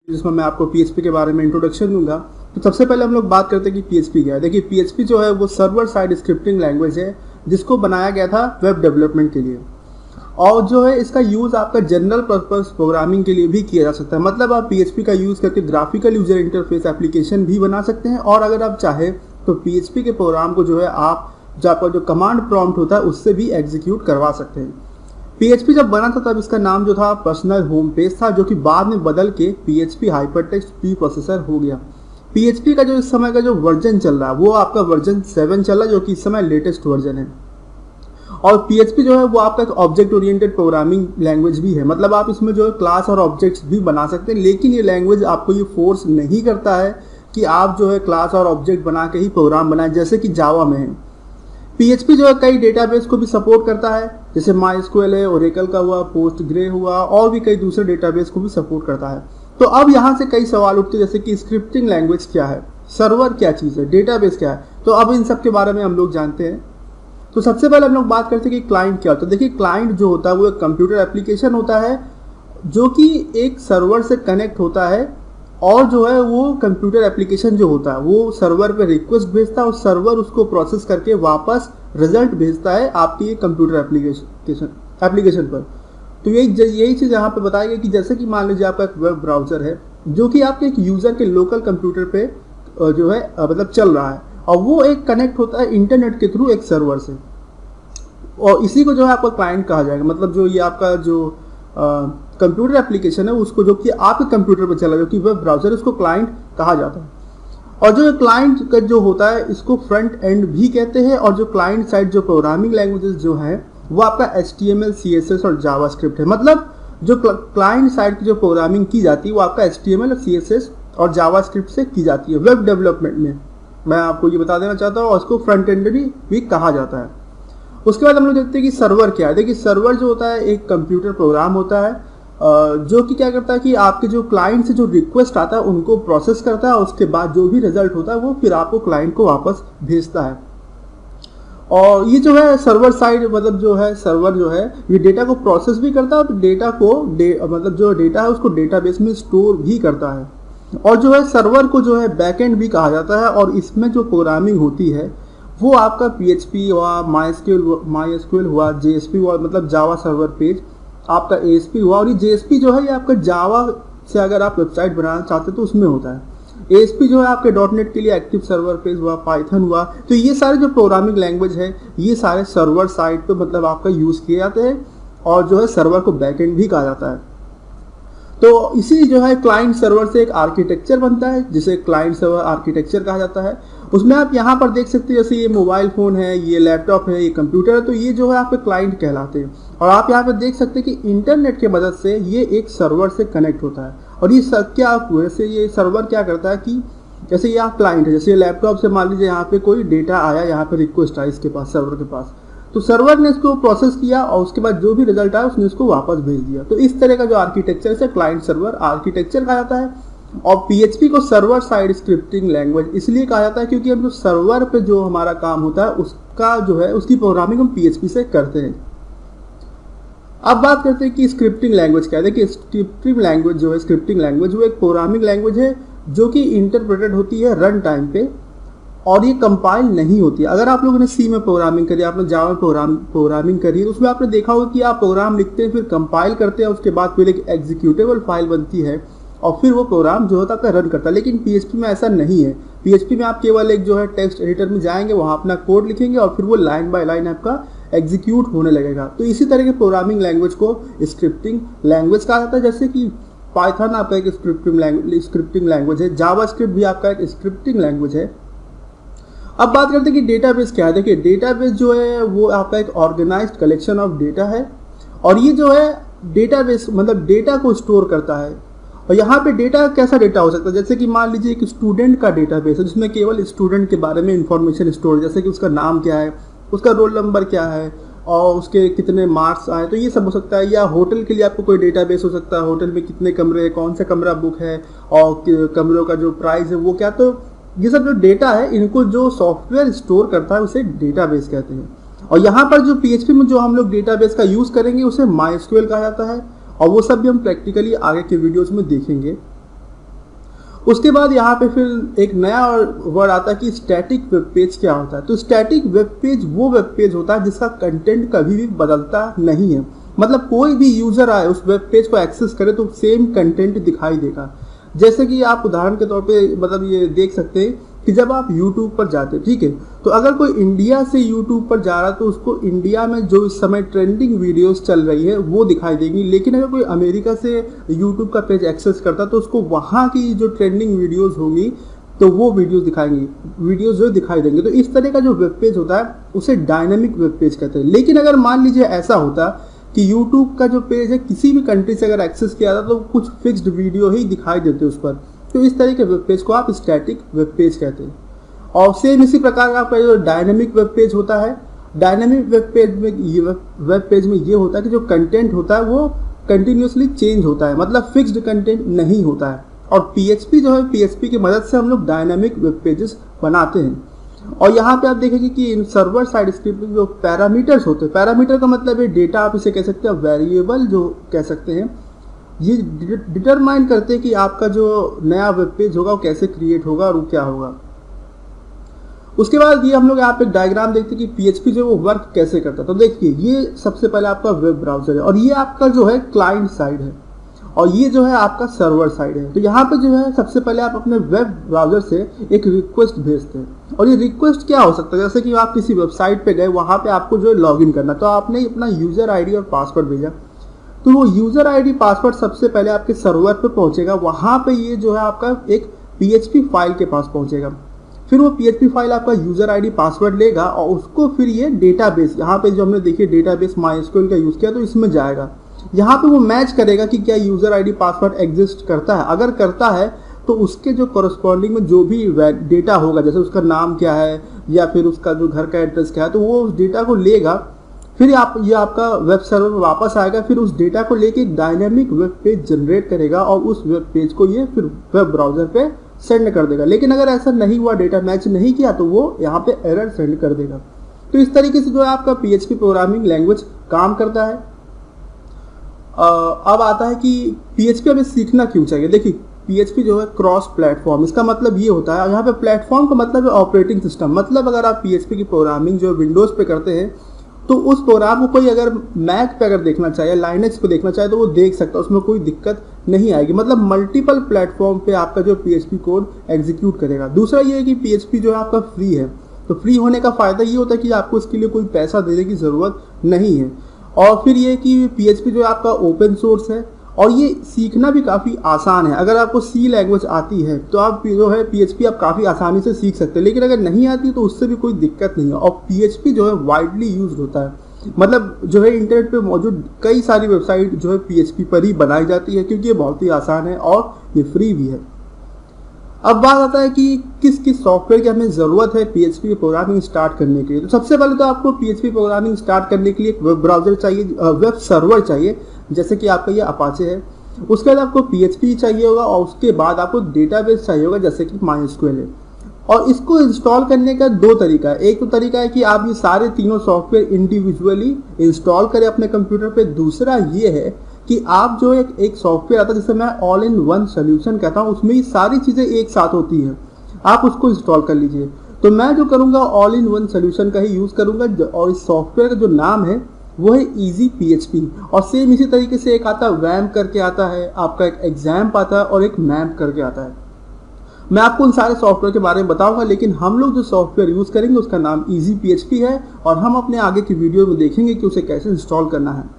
जिसमें मैं आपको PHP के बारे में इंट्रोडक्शन दूंगा। तो सबसे पहले हम लोग बात करते हैं कि PHP क्या है। देखिए PHP जो है वो सर्वर साइड स्क्रिप्टिंग लैंग्वेज है जिसको बनाया गया था वेब डेवलपमेंट के लिए, और जो है इसका यूज़ आपका जनरल पर्पस प्रोग्रामिंग के लिए भी किया जा सकता है। मतलब आप PHP का यूज़ करके ग्राफिकल यूजर इंटरफेस एप्लीकेशन भी बना सकते हैं, और अगर आप चाहे तो PHP के प्रोग्राम को जो है आप जो आपका जो कमांड प्रॉम्प्ट होता है उससे भी एग्जीक्यूट करवा सकते हैं। PHP जब बना था तब इसका नाम जो था पर्सनल होम पेज था, जो कि बाद में बदल के PHP हाइपरटेक्स्ट प्री प्रोसेसर हो गया। PHP का जो इस समय का जो वर्जन चल रहा है वो आपका वर्जन 7 चल रहा है, जो कि इस समय लेटेस्ट वर्जन है। और PHP जो है वो आपका एक ऑब्जेक्ट ओरिएंटेड प्रोग्रामिंग लैंग्वेज भी है। मतलब आप इसमें जो है क्लास और ऑब्जेक्ट्स भी बना सकते हैं, लेकिन ये लैंग्वेज आपको ये फोर्स नहीं करता है कि आप जो है क्लास और ऑब्जेक्ट बना के ही प्रोग्राम बनाएं, जैसे कि जावा में है। PHP जो है कई डेटाबेस को भी सपोर्ट करता है, जैसे MySQL है, ओरेकल का हुआ, पोस्टग्रे हुआ, और भी कई दूसरे डेटाबेस को भी सपोर्ट करता है। तो अब यहाँ से कई सवाल उठते हैं, जैसे कि स्क्रिप्टिंग लैंग्वेज क्या है, सर्वर क्या चीज़ है, डेटाबेस क्या है। तो अब इन सब के बारे में हम लोग जानते हैं। तो सबसे पहले हम लोग बात करते हैं कि क्लाइंट क्या होता है। देखिए क्लाइंट जो होता है वो एक कंप्यूटर एप्लीकेशन होता है जो कि एक सर्वर से कनेक्ट होता है, और जो है वो कंप्यूटर एप्लीकेशन जो होता है वो सर्वर पे रिक्वेस्ट भेजता है और सर्वर उसको प्रोसेस करके वापस रिजल्ट भेजता है आपकी कंप्यूटर एप्लीकेशन पर। तो यही चीज़ यहाँ पे बताई गई कि जैसे कि मान लीजिए आपका एक वेब ब्राउज़र है जो कि आपके एक यूज़र के लोकल कंप्यूटर पे जो है मतलब चल रहा है, और वो एक कनेक्ट होता है इंटरनेट के थ्रू एक सर्वर से, और इसी को जो है आपका क्लाइंट कहा जाएगा। मतलब जो ये आपका जो कंप्यूटर एप्लीकेशन है उसको जो कि आपके कंप्यूटर पर चला, जो कि वेब ब्राउज़र, उसको क्लाइंट कहा जाता है। और जो क्लाइंट का जो होता है इसको फ्रंट एंड भी कहते हैं, और जो क्लाइंट साइड जो प्रोग्रामिंग लैंग्वेजेस जो है वो आपका HTML, CSS और जावास्क्रिप्ट है। मतलब जो क्लाइंट साइड की जो प्रोग्रामिंग की जाती है वो आपका HTML, CSS और जावास्क्रिप्ट से की जाती है वेब डेवलपमेंट में। मैं आपको ये बता देना चाहता हूँ, और उसको फ्रंट एंड भी कहा जाता है। उसके बाद हम लोग देखते हैं कि सर्वर क्या है। देखिए सर्वर जो होता है एक कंप्यूटर प्रोग्राम होता है जो कि क्या करता है कि आपके जो क्लाइंट से जो रिक्वेस्ट आता है उनको प्रोसेस करता है, और उसके बाद जो भी रिजल्ट होता है वो फिर आपको क्लाइंट को वापस भेजता है। और ये जो है सर्वर साइड, मतलब जो है सर्वर जो है ये डेटा को प्रोसेस भी करता है, और डेटा को मतलब जो डेटा है उसको डेटाबेस में स्टोर भी करता है। और जो है सर्वर को जो है बैकएंड भी कहा जाता है, और इसमें जो प्रोग्रामिंग होती है वो आपका PHP हुआ, MySQL हुआ, JSP हुआ, मतलब जावा सर्वर पेज, आपका ASP हुआ। और ये JSP जो है ये आपका जावा से अगर आप वेबसाइट बनाना चाहते हो तो उसमें होता है। ASP जो है आपके .NET के लिए एक्टिव सर्वर पेज हुआ, पाइथन हुआ। तो ये सारे जो प्रोग्रामिंग लैंग्वेज है ये सारे सर्वर साइड पे मतलब आपका यूज़ किए जाते हैं, और जो है सर्वर को बैकएंड भी कहा जाता है। तो इसी जो है क्लाइंट सर्वर से एक आर्किटेक्चर बनता है जिसे क्लाइंट सर्वर आर्किटेक्चर कहा जाता है। उसमें आप यहाँ पर देख सकते हैं, जैसे ये मोबाइल फ़ोन है, ये लैपटॉप है, ये कंप्यूटर है, तो ये जो है आपके क्लाइंट कहलाते हैं। और आप यहाँ पर देख सकते हैं कि इंटरनेट की मदद से ये एक सर्वर से कनेक्ट होता है। और ये क्या वैसे ये सर्वर क्या करता है कि जैसे ये आप क्लाइंट है, जैसे लैपटॉप से मान लीजिए यहाँ पे कोई डेटा आया, यहाँ पे रिक्वेस्ट आई इसके पास, सर्वर के पास, तो सर्वर ने इसको प्रोसेस किया और उसके बाद जो भी रिजल्ट आया उसने इसको वापस भेज दिया। तो इस तरह का जो आर्किटेक्चर से क्लाइंट सर्वर आर्किटेक्चर कहा जाता है। और PHP को सर्वर साइड स्क्रिप्टिंग लैंग्वेज इसलिए कहा जाता है क्योंकि हम जो सर्वर पे जो हमारा काम होता है उसका जो है उसकी प्रोग्रामिंग हम PHP से करते हैं। अब बात करते हैं कि स्क्रिप्टिंग लैंग्वेज क्या है। देखिए स्क्रिप्टिंग लैंग्वेज जो है, स्क्रिप्टिंग लैंग्वेज वो एक प्रोग्रामिंग लैंग्वेज है जो कि इंटरप्रेटेड होती है रन टाइम पे, और ये कंपाइल नहीं होती है। अगर आप लोगों ने C में प्रोग्रामिंग करी, आपने जावा में प्रोग्रामिंग करी, तो उसमें आपने देखा होगा कि आप प्रोग्राम लिखते हैं, फिर कंपाइल करते हैं, उसके बाद फिर एक एग्जीक्यूटेबल फाइल बनती है, और फिर वो प्रोग्राम जो होता है आपका रन करता है। लेकिन PHP में ऐसा नहीं है। PHP में आप केवल एक जो है टेक्स्ट एडिटर में जाएंगे, वहाँ अपना कोड लिखेंगे, और फिर वो लाइन बाय लाइन आपका एग्जीक्यूट होने लगेगा। तो इसी तरह के प्रोग्रामिंग लैंग्वेज को स्क्रिप्टिंग लैंग्वेज कहा जाता है। जैसे कि पाइथन आपका एक स्क्रिप्टिंग लैंग्वेज है, जावास्क्रिप्ट भी आपका एक स्क्रिप्टिंग लैंग्वेज है। अब बात करते हैं कि डेटाबेस क्या है। देखिए डेटाबेस जो है वो आपका एक ऑर्गेनाइज्ड कलेक्शन ऑफ डेटा है, और ये जो है डेटाबेस मतलब डेटा को स्टोर करता है। और यहाँ पे डेटा कैसा डेटा हो सकता है, जैसे कि मान लीजिए एक स्टूडेंट का डेटाबेस है जिसमें केवल स्टूडेंट के बारे में इंफॉर्मेशन स्टोर, जैसे कि उसका नाम क्या है, उसका रोल नंबर क्या है, और उसके कितने मार्क्स आए, तो ये सब हो सकता है। या होटल के लिए आपको कोई डेटाबेस हो सकता है, होटल में कितने कमरे हैं, कौन सा कमरा बुक है, और कमरों का जो प्राइस है वो क्या। तो ये सब जो डेटा है इनको जो सॉफ्टवेयर स्टोर करता है उसे डेटाबेस कहते हैं। और यहाँ पर जो PHP में जो हम लोग डेटाबेस का यूज़ करेंगे उसे MySQL कहा जाता है, और वो सब भी हम प्रैक्टिकली आगे के वीडियोज़ में देखेंगे। उसके बाद यहाँ पे फिर एक नया वर्ड आता है कि स्टैटिक वेब पेज क्या होता है। तो स्टैटिक वेब पेज वो वेब पेज होता है जिसका कंटेंट कभी भी बदलता नहीं है, मतलब कोई भी यूजर आए उस वेब पेज को एक्सेस करे तो सेम कंटेंट दिखाई देगा। जैसे कि आप उदाहरण के तौर पे मतलब ये देख सकते हैं कि जब आप YouTube पर जाते हैं, ठीक है, तो अगर कोई इंडिया से YouTube पर जा रहा है तो उसको इंडिया में जो इस समय ट्रेंडिंग वीडियोस चल रही है वो दिखाई देंगी। लेकिन अगर कोई अमेरिका से YouTube का पेज एक्सेस करता तो उसको वहाँ की जो ट्रेंडिंग वीडियोस होंगी तो वो वीडियोस दिखाएंगी, वीडियोस जो दिखाई देंगे। तो इस तरह का जो वेब पेज होता है उसे डायनेमिक वेब पेज कहते हैं। लेकिन अगर मान लीजिए ऐसा होता कि YouTube का जो पेज है किसी भी कंट्री से अगर एक्सेस किया था तो कुछ फिक्स्ड वीडियो ही दिखाई देते उस पर, तो इस तरह के वेब पेज को आप स्टैटिक वेब पेज कहते हैं। और सेम इसी प्रकार का आपका जो डायनेमिक वेब पेज होता है, डायनेमिक वेब पेज में ये होता है कि जो कंटेंट होता है वो कंटिन्यूसली चेंज होता है, मतलब फिक्स्ड कंटेंट नहीं होता है। और PHP जो है, PHP की मदद से हम लोग डायनेमिक वेब पेजेस बनाते हैं। और यहाँ पे आप देखेंगे कि इन सर्वर साइड स्क्रिप्ट जो पैरामीटर्स होते हैं, पैरामीटर का मतलब है डेटा, आप इसे कह सकते हैं वेरिएबल जो कह सकते हैं, ये डिटरमाइन करते हैं कि आपका जो नया वेब पेज होगा वो कैसे क्रिएट होगा और वो क्या होगा। उसके बाद ये हम लोग यहाँ पे डायग्राम देखते हैं कि PHP जो वो वर्क कैसे करता है। तो देखिए ये सबसे पहले आपका वेब ब्राउजर है और ये आपका जो है क्लाइंट साइड है और ये जो है आपका सर्वर साइड है। तो यहाँ पे जो है सबसे पहले आप अपने वेब ब्राउजर से एक रिक्वेस्ट भेजते हैं और ये रिक्वेस्ट क्या हो सकता है, जैसे कि आप किसी वेबसाइट पे गए, वहाँ पे आपको जो है लॉगिन करना, तो आपने अपना यूजर आईडी और पासवर्ड भेजा, तो वो यूजर आईडी पासवर्ड सबसे पहले आपके सर्वर पे पहुंचेगा। वहाँ पे ये जो है आपका एक PHP फाइल के पास पहुंचेगा। फिर वो PHP फाइल आपका यूजर आईडी पासवर्ड लेगा और उसको फिर ये डेटाबेस, यहाँ पे जो हमने देखिए डेटाबेस MySQL का यूज़ किया, तो इसमें जाएगा। यहाँ पे वो मैच करेगा कि क्या यूजर आईडी पासवर्ड एग्जिस्ट करता है। अगर करता है तो उसके जो कॉरस्पॉन्डिंग में जो भी डेटा होगा, जैसे उसका नाम क्या है या फिर उसका जो घर का एड्रेस क्या है, तो वो उस डेटा को लेगा। फिर ये आपका वेब सर्वर में वापस आएगा, फिर उस डेटा को लेके एक डायनेमिक वेब पेज जनरेट करेगा और उस वेब पेज को ये फिर वेब ब्राउजर पे सेंड कर देगा। लेकिन अगर ऐसा नहीं हुआ, डेटा मैच नहीं किया, तो वो यहाँ पे एरर सेंड कर देगा। तो इस तरीके से जो है आपका PHP प्रोग्रामिंग लैंग्वेज काम करता है। अब आता है कि PHP हमें सीखना क्यों चाहिए। देखिए PHP जो है क्रॉस प्लेटफॉर्म, इसका मतलब ये होता है, यहाँ पे प्लेटफॉर्म का मतलब है ऑपरेटिंग सिस्टम। मतलब अगर आप PHP की प्रोग्रामिंग जो विंडोज़ पे करते हैं तो उस प्रोग्राम को कोई अगर मैक पे अगर देखना चाहे, लाइनक्स पे देखना चाहे, तो वो देख सकता है, उसमें कोई दिक्कत नहीं आएगी। मतलब मल्टीपल प्लेटफॉर्म पे आपका जो PHP कोड एग्जीक्यूट करेगा। दूसरा ये है कि PHP जो है आपका फ्री है, तो फ्री होने का फ़ायदा ये होता है कि आपको इसके लिए कोई पैसा देने की ज़रूरत नहीं है। और फिर ये कि PHP जो है आपका ओपन सोर्स है और ये सीखना भी काफ़ी आसान है। अगर आपको C लैंग्वेज आती है तो आप जो है PHP आप काफ़ी आसानी से सीख सकते हैं, लेकिन अगर नहीं आती तो उससे भी कोई दिक्कत नहीं है। और PHP जो है वाइडली यूज होता है, मतलब जो है इंटरनेट पे मौजूद कई सारी वेबसाइट जो है PHP पर ही बनाई जाती है, क्योंकि ये बहुत ही आसान है और ये फ्री भी है। अब बात आता है कि किस किस सॉफ्टवेयर की हमें ज़रूरत है PHP प्रोग्रामिंग स्टार्ट करने के लिए। तो सबसे पहले तो आपको PHP प्रोग्रामिंग स्टार्ट करने के लिए एक वेब ब्राउज़र चाहिए, वेब सर्वर चाहिए, जैसे कि आपका ये अपाचे है। उसके बाद आपको PHP चाहिए होगा और उसके बाद आपको डेटाबेस चाहिए होगा, जैसे कि MySQL है। और इसको इंस्टॉल करने का दो तरीका है। एक तो तरीका है कि आप ये सारे तीनों सॉफ्टवेयर इंडिविजुअली इंस्टॉल करें अपने कंप्यूटर पे। दूसरा ये है कि आप जो एक सॉफ्टवेयर आता है जिसे मैं ऑल इन वन सोल्यूशन कहता हूँ, उसमें ये सारी चीज़ें एक साथ होती हैं, आप उसको इंस्टॉल कर लीजिए। तो मैं जो करूँगा ऑल इन वन सोल्यूशन का ही यूज़ करूँगा और इस सॉफ्टवेयर का जो नाम है वो है ईजी PHP। और सेम इसी तरीके से एक आता है वैम्प करके आता है, आपका एक एग्जाम्प आता है और एक मैम्प करके आता है। मैं आपको उन सारे सॉफ्टवेयर के बारे में बताऊंगा, लेकिन हम लोग जो सॉफ्टवेयर यूज़ करेंगे उसका नाम ईजी PHP है और हम अपने आगे की वीडियो में देखेंगे कि उसे कैसे इंस्टॉल करना है।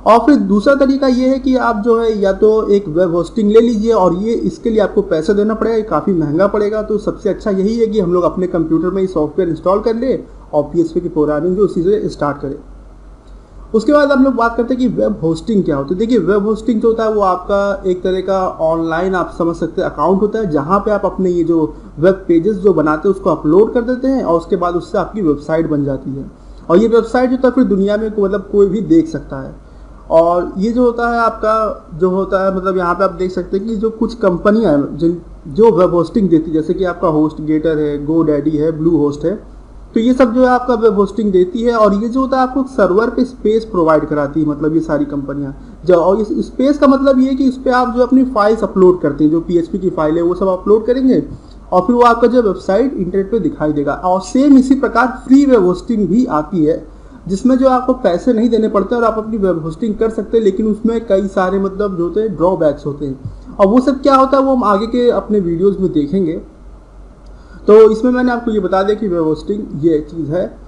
और फिर दूसरा तरीका ये है कि आप जो है या तो एक वेब होस्टिंग ले लीजिए और ये इसके लिए आपको पैसा देना पड़ेगा, ये काफ़ी महंगा पड़ेगा। तो सबसे अच्छा यही है कि हम लोग अपने कंप्यूटर में ये सॉफ्टवेयर इंस्टॉल कर ले और PHP की प्रोग्रामिंग जो उसी से स्टार्ट करें। उसके बाद हम लोग बात करते हैं कि वेब होस्टिंग क्या होती है। देखिए वेब होस्टिंग जो होता है वो आपका एक तरह का ऑनलाइन आप समझ सकते हैं अकाउंट होता है, जहाँ पे आप अपने ये जो वेब पेजेस जो बनाते हैं उसको अपलोड कर देते हैं और उसके बाद उससे आपकी वेबसाइट बन जाती है। और ये वेबसाइट जो होता है फिर दुनिया में मतलब कोई भी देख सकता है। और ये जो होता है आपका जो होता है मतलब यहाँ पे आप देख सकते हैं कि जो कुछ कंपनियाँ हैं जो वेब होस्टिंग देती है, जैसे कि आपका HostGator है, GoDaddy है, Bluehost है, तो ये सब जो है आपका वेब होस्टिंग देती है। और ये जो होता है आपको सर्वर पे स्पेस प्रोवाइड कराती है, मतलब ये सारी कंपनियां, जो और इस स्पेस का मतलब ये है कि इस पर आप जो अपनी फाइल्स अपलोड करते हैं, जो पीएचपी की फाइल है वो सब अपलोड करेंगे और फिर वो आपका जो वेबसाइट इंटरनेट पे दिखाई देगा। और सेम इसी प्रकार फ्री वेब होस्टिंग भी आती है, जिसमें जो आपको पैसे नहीं देने पड़ते और आप अपनी वेब होस्टिंग कर सकते हैं, लेकिन उसमें कई सारे मतलब जो होते हैं ड्रॉबैक्स होते हैं। और वो सब क्या होता है वो हम आगे के अपने वीडियोज़ में देखेंगे। तो इसमें मैंने आपको ये बता दिया कि वेब होस्टिंग ये चीज़ है।